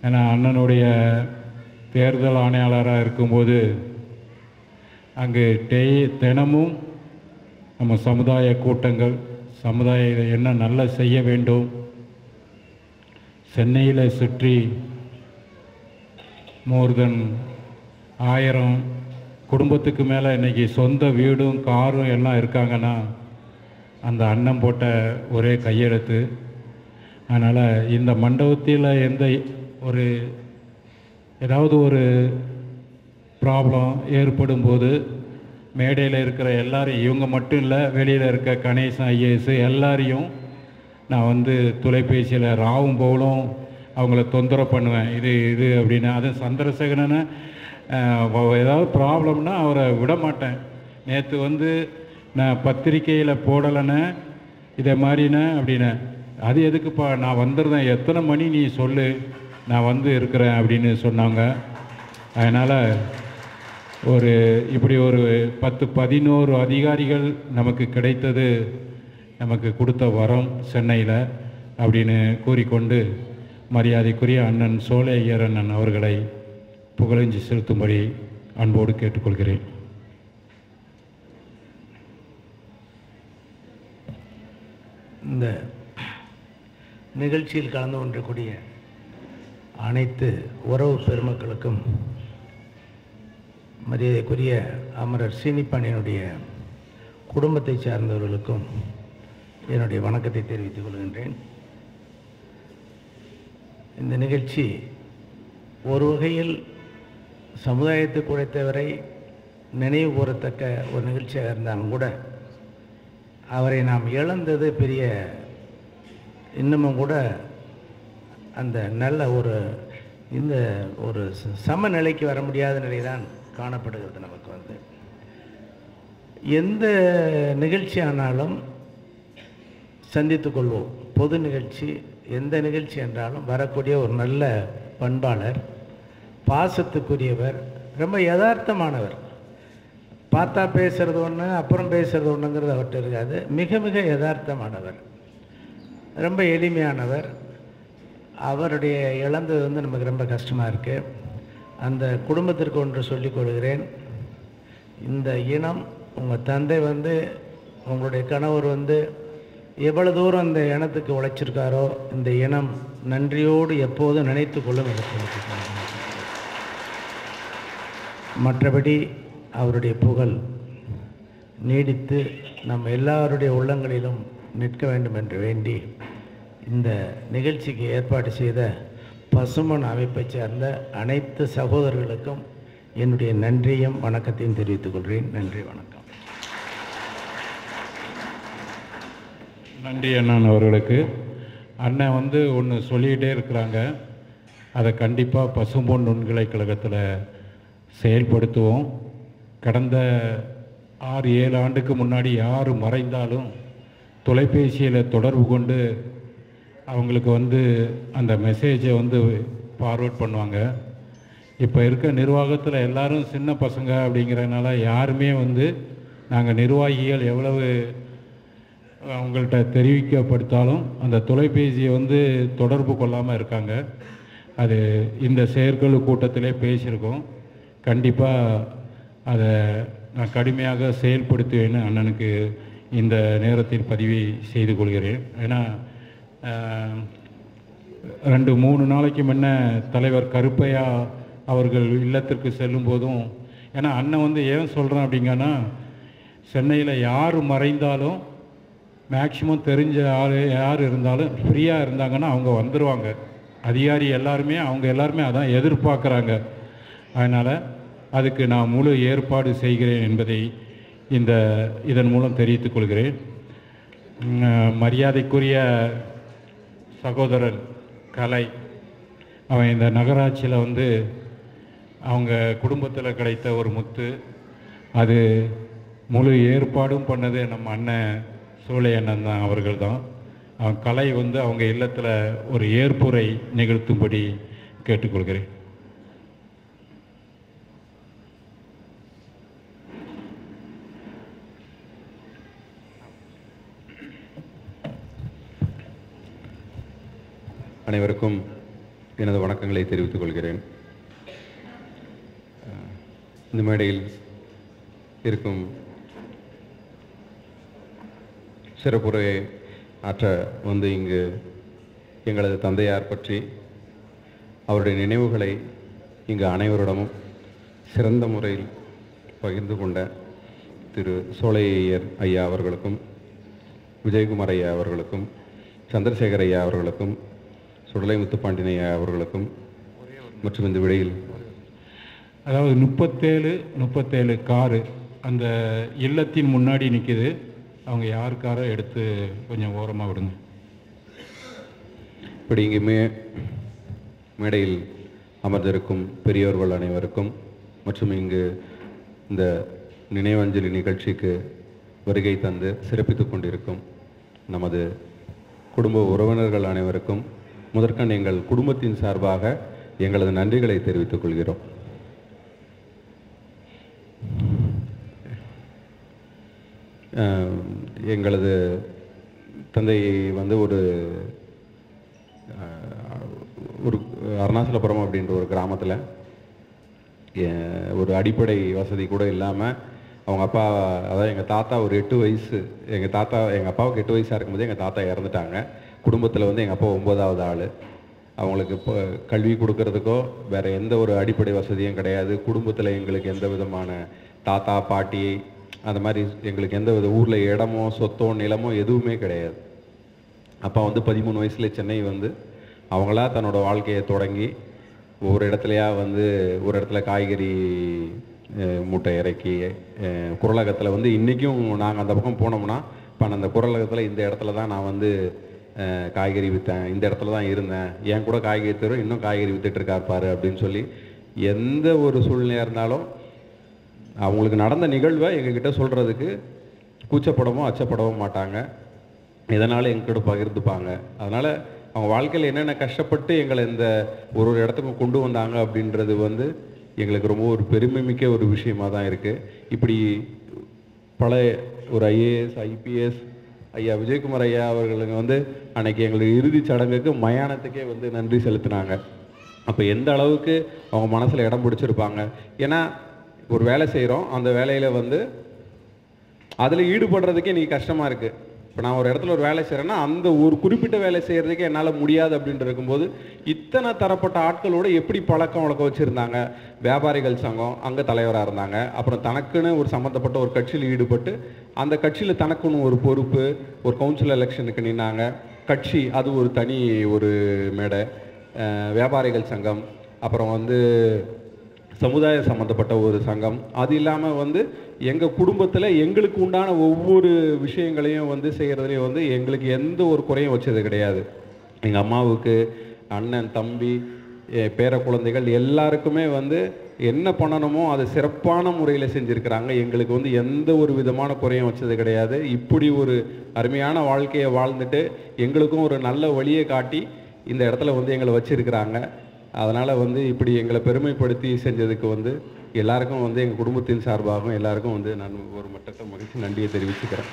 Speaker 2: ஏன்னா அண்ணனுடைய தேர்தல் ஆணையாளராக இருக்கும்போது அங்கு தினமும் நம்ம சமுதாய கூட்டங்கள், சமுதாய என்ன நல்லா செய்ய வேண்டும், சென்னையில் சுற்றி மோர் தென் 1000 குடும்பத்துக்கு மேலே இன்றைக்கி சொந்த வீடும் காரும் எல்லாம் இருக்காங்கன்னா அந்த அண்ணன் போட்ட ஒரே கையெழுத்து. அதனால் இந்த மண்டபத்தில் ஏதாவது ஒரு ப்ராப்ளம் ஏற்படும் போது மேடையில் இருக்கிற எல்லாரையும், இவங்க மட்டும் இல்லை, வெளியில் இருக்க கணேசன் ஐஏஎஸ் எல்லாரையும் நான் வந்து தொலைபேசியில் ராவும் போலும் அவங்கள தொந்தரவு பண்ணுவேன். இது அப்படின்னு. அது சந்திரசேகரனை ஏதாவது ப்ராப்ளம்னா அவரை விட மாட்டேன். நேற்று வந்து நான் பத்திரிக்கையில் போடலைன்னு இதே மாதிரிண்ணே அப்படின்னே, அது எதுக்குப்பா, நான் வந்துடுறேன், எத்தனை மணி நீ சொல்லு, நான் வந்து இருக்கிறேன் அப்படின்னு சொன்னாங்க. அதனால் இப்படி ஒரு 10-11 அதிகாரிகள் நமக்கு கிடைத்தது நமக்கு கொடுத்த வரம் சென்னையில் அப்படின்னு கூறிக்கொண்டு, மரியாதைக்குரிய அண்ணன் சோலை ஐயர் அண்ணன் அவர்களை புகழஞ்சி செலுத்தும்படி அன்போடு கேட்டுக்கொள்கிறேன்.
Speaker 9: இந்த நிகழ்ச்சியில் கலந்து கொண்டிருக்கூடிய அனைத்து உறவு பெருமக்களுக்கும் மரியாதைக்குரிய அமரர் சீனிப்பாண்டியனுடைய குடும்பத்தை சார்ந்தவர்களுக்கும் என்னுடைய வணக்கத்தை தெரிவித்துக் கொள்கின்றேன். இந்த நிகழ்ச்சி ஒரு வகையில் சமுதாயத்துக்கு உழைத்தவரை நினைவு கூறத்தக்க ஒரு நிகழ்ச்சியாக இருந்தாலும் கூட அவரை நாம் இழந்தது பெரிய, இன்னமும் கூட அந்த நல்ல இந்த ஒரு சமநிலைக்கு வர முடியாத நிலை தான் காணப்படுகிறது. நமக்கு எந்த நிகழ்ச்சி ஆனாலும் சந்தித்து கொள்வோம். பொது நிகழ்ச்சி, எந்த நிகழ்ச்சி என்றாலும் வரக்கூடிய ஒரு நல்ல பண்பாளர், பாசத்துக்குரியவர், ரொம்ப யதார்த்தமானவர். பார்த்தா பேசுகிறது ஒன்று, அப்புறம் பேசுகிறது ஒன்றுங்கிறது அவர்கிட்ட இருக்காது. மிக மிக யதார்த்தமானவர், ரொம்ப எளிமையானவர். அவருடைய இழந்தது நமக்கு ரொம்ப கஷ்டமாக இருக்குது. அந்த குடும்பத்திற்கு ஒன்று சொல்லிக் கொள்கிறேன். இந்த இனம், உங்கள் தந்தை உங்களுடைய கணவர் எவ்வளவு தூரம் இந்த இனத்துக்கு உழைச்சிருக்காரோ இந்த இனம் நன்றியோடு எப்போதும் நினைத்து கொள்ளும். மற்றபடி அவருடைய புகழ் நீடித்து நம்ம எல்லாருடைய உள்ளங்களிலும் நிற்க வேண்டும் என்று வேண்டி இந்த நிகழ்ச்சிக்கு ஏற்பாடு செய்த பசுமன் அமைப்பை சேர்ந்த அனைத்து சகோதரர்களுக்கும் என்னுடைய நன்றியும் வணக்கத்தையும் தெரிவித்துக் கொள்கிறேன். நன்றி, வணக்கம்.
Speaker 2: நன்றி அண்ணன் அவர்களுக்கு. அண்ணன் ஒன்று சொல்லிக்கிட்டே இருக்கிறாங்க, அதை கண்டிப்பாக பசும்பொன் நுண்கலைக்கழகத்தில் செயல்படுத்துவோம். கடந்த 6-7 ஆண்டுக்கு முன்னாடி யார் மறைந்தாலும் தொலைபேசியில் தொடர்பு கொண்டு அவங்களுக்கு அந்த மெசேஜை ஃபார்வேர்ட் பண்ணுவாங்க. இப்போ இருக்க நிர்வாகத்தில் எல்லாரும் சின்ன பசங்க அப்படிங்கிறதுனால யாருமே நாங்கள் நிர்வாகிகள் எவ்வளவு அவங்கள்ட்ட தெரிவிக்கப்படுத்தாலும் அந்த தொலைபேசியை தொடர்பு கொள்ளாமல் இருக்காங்க. அது இந்த செயற்குழு கூட்டத்திலே பேசியிருக்கோம். கண்டிப்பாக அதை நான் கடுமையாக செயல்படுத்துவேன்னு அண்ணனுக்கு இந்த நேரத்தில் பதிவு செய்து கொள்கிறேன். ஏன்னா 2-3 நாளைக்கு முன்ன தலைவர் கருப்பையா அவர்கள் இல்லத்திற்கு செல்லும் போதும், ஏன்னா அண்ணன் ஏன் சொல்கிறேன் அப்படிங்கன்னா, சென்னையில் யார் மறைந்தாலும் மேக்சிமம் தெரிஞ்ச ஆள் யார் இருந்தாலும் ஃப்ரீயாக இருந்தாங்கன்னா அவங்க வந்துடுவாங்க. அதிகாரி அவங்க எல்லாருமே அதான் எதிர்பார்க்குறாங்க. அதனால் அதுக்கு நான் முழு ஏற்பாடு செய்கிறேன் என்பதை இதன் மூலம் தெரிவித்துக் கொள்கிறேன். மரியாதைக்குரிய சகோதரன் கலை, அவன் இந்த நகராட்சியில் அவங்க குடும்பத்தில் கிடைத்த ஒரு முத்து. அது முழு ஏற்பாடும் பண்ணது நம்ம அண்ணன் சோலை அண்ணன் தான், அவர்கள் தான். அவன் கலை அவங்க இல்லத்தில் ஒரு ஏற்புரை நிகழ்த்தும்படி கேட்டுக்கொள்கிறேன்.
Speaker 10: அனைவருக்கும் எனது வணக்கங்களை தெரிவித்துக் கொள்கிறேன். இந்த மேடையில் இருக்கும் சிறப்புரை ஆற்ற இங்கு எங்களது தந்தையார் பற்றி அவருடைய நினைவுகளை இங்கு அனைவரிடமும் சிறந்த முறையில் பகிர்ந்து கொண்ட திரு சோலையர் ஐயா அவர்களுக்கும், விஜயகுமார் ஐயா அவர்களுக்கும், சந்திரசேகர் ஐயா அவர்களுக்கும், சுடலை முத்துப்பாண்டியன் ஐயா அவர்களுக்கும் மற்றும் இந்த விடையில்
Speaker 2: அதாவது 37 காரு அந்த இல்லத்தின் முன்னாடி நிற்கிது. அவங்க யார் காரை எடுத்து கொஞ்சம் ஓரமாக விடுங்க.
Speaker 10: இப்படி இங்கே மேடையில் அமர்ந்திருக்கும் பெரியோர்கள் அனைவருக்கும் மற்றும் இங்கு இந்த நினைவஞ்சலி நிகழ்ச்சிக்கு வருகை தந்து சிறப்பித்துக் கொண்டிருக்கும் நமது குடும்ப உறவினர்கள் அனைவருக்கும் முதற்கண் எங்கள் குடும்பத்தின் சார்பாக எங்களது நன்றிகளை தெரிவித்துக் கொள்கிறோம். எங்களது தந்தை ஒரு அருணாச்சலபுரம் அப்படின்ற ஒரு கிராமத்தில் ஒரு அடிப்படை வசதி கூட இல்லாமல் அவங்க அப்பா, அதாவது எங்கள் தாத்தா ஒரு 8 வயசு, எங்கள் அப்பாவுக்கு 8 வயசாக இருக்கும்போது எங்கள் தாத்தா இறந்துட்டாங்க. குடும்பத்தில் எங்கள் அப்பா 9வது ஆள். அவங்களுக்கு இப்போ கல்வி கொடுக்கறதுக்கோ வேறு எந்த ஒரு அடிப்படை வசதியும் கிடையாது. குடும்பத்தில் எங்களுக்கு எந்த விதமான தாத்தா பாட்டி அந்த மாதிரி எங்களுக்கு எந்த வித ஊரில் இடமோ சொத்தோ நிலமோ எதுவுமே கிடையாது. அப்பா வந்து 13 வயசில் சென்னை வந்து அவங்களா தன்னோட வாழ்க்கையை தொடங்கி ஒவ்வொரு இடத்துலையா வந்து ஒரு இடத்துல காய்கறி மூட்டை இறக்கி குரலகத்தில் வந்து இன்றைக்கும் நாங்கள் அந்த பக்கம் போனோம்னா இப்போ அந்த குரலகத்தில் இந்த இடத்துல தான் நான் வந்து காய்கறி விற்றேன், இந்த இடத்துல தான் இருந்தேன், என் கூட காய்கறி தரும் இன்னும் காய்கறி விற்றுட்டுருக்காருப்பாரு அப்படின்னு சொல்லி எந்த ஒரு சூழ்நிலையாக இருந்தாலும் அவங்களுக்கு நடந்த நிகழ்வை எங்ககிட்ட சொல்கிறதுக்கு கூச்சப்படவும் அச்சப்படவும் மாட்டாங்க. இதனால் எங்ககிட்ட பகிர்ந்துப்பாங்க. அதனால் அவங்க வாழ்க்கையில் என்னென்ன கஷ்டப்பட்டு எங்களை இந்த ஒரு இடத்துக்கு கொண்டு வந்தாங்க அப்படின்றது வந்து எங்களுக்கு ரொம்ப ஒரு பெருமை மிக்க ஒரு விஷயமாக தான் இருக்குது. இப்படி பல ஒரு ஐஏஎஸ் ஐபிஎஸ் ஐயா விஜயகுமார் ஐயா அவர்களுக்கு வந்து அன்றைக்கி எங்களுக்கு இறுதிச் சடங்குக்கு மயானத்துக்கே வந்து நன்றி செலுத்தினாங்க. அப்போ எந்த அளவுக்கு அவங்க மனசில் இடம் பிடிச்சிருப்பாங்க. ஏன்னா ஒரு வேலை செய்கிறோம், அந்த வேலையில் வந்து அதில் ஈடுபடுறதுக்கே இன்றைக்கி கஷ்டமாக இருக்குது. இப்போ நான் ஒரு இடத்துல ஒரு வேலை செய்கிறேன்னா அந்த ஒரு குறிப்பிட்ட வேலை செய்கிறதுக்கே என்னால் முடியாது அப்படின்ட்டு இருக்கும்போது இத்தனை தரப்பட்ட ஆட்களோடு எப்படி பழக்கம் வழக்கம் வச்சுருந்தாங்க. வியாபாரிகள் சங்கம் அங்கே தலைவராக இருந்தாங்க. அப்புறம் தனக்குன்னு ஒரு சம்மந்தப்பட்ட ஒரு கட்சியில் ஈடுபட்டு அந்த கட்சியில் தனக்குன்னு ஒரு பொறுப்பு, ஒரு கவுன்சில் எலெக்ஷனுக்கு நின்னாங்க. கட்சி அது ஒரு தனி ஒரு மேடை. வியாபாரிகள் சங்கம், அப்புறம் வந்து சமுதாய சம்மந்தப்பட்ட ஒரு சங்கம். அது இல்லாமல் வந்து எங்கள் குடும்பத்தில் எங்களுக்கு உண்டான ஒவ்வொரு விஷயங்களையும் வந்து செய்கிறதுலேயும் வந்து எங்களுக்கு எந்த ஒரு குறையும் வச்சது கிடையாது. எங்கள் அம்மாவுக்கு அண்ணன் தம்பி பேர குழந்தைகள் எல்லாருக்குமே வந்து என்ன பண்ணணுமோ அதை சிறப்பான முறையில் செஞ்சுருக்கிறாங்க. எங்களுக்கு வந்து எந்த ஒரு விதமான குறையும் வச்சது கிடையாது. இப்படி ஒரு அருமையான வாழ்க்கையை வாழ்ந்துட்டு எங்களுக்கும் ஒரு நல்ல வழியை காட்டி இந்த இடத்துல வந்து எங்களை வச்சுருக்கிறாங்க. அதனால் வந்து இப்படி எங்களை பெருமைப்படுத்தி செஞ்சதுக்கு வந்து எல்லாருக்கும் வந்து எங்கள் குடும்பத்தின் சார்பாகவும் எல்லாருக்கும் வந்து நான் ஒரு மட்டற்ற மகிழ்ச்சி நன்றியை தெரிவிச்சுக்கிறேன்.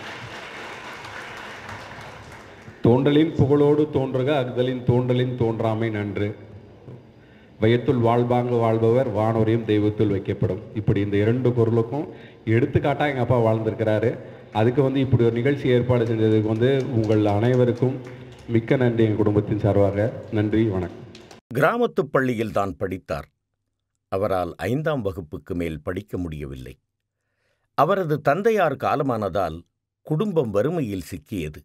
Speaker 10: தோன்றலின் புகழோடு தோன்றுக அஃதலின் தோன்றலின் தோன்றாமை நன்று, வயத்துள் வாழ்வாங்கு வாழ்பவர் வானோரையும் தெய்வத்துள் வைக்கப்படும். இப்படி இந்த 2 குறளுக்கும் எடுத்துக்காட்டாக எங்கள் அப்பா வாழ்ந்திருக்கிறாரு. அதுக்கு வந்து இப்படி ஒரு நிகழ்ச்சி ஏற்பாடு செஞ்சதுக்கு வந்து உங்கள் அனைவருக்கும் மிக்க நன்றி. எங்கள் குடும்பத்தின் சார்பாக நன்றி, வணக்கம்.
Speaker 11: கிராமத்து பள்ளியில் தான் படித்தார். அவரால் 5ஆம் வகுப்புக்கு மேல் படிக்க முடியவில்லை. அவரது தந்தையார் காலமானதால் குடும்பம் வறுமையில் சிக்கியது.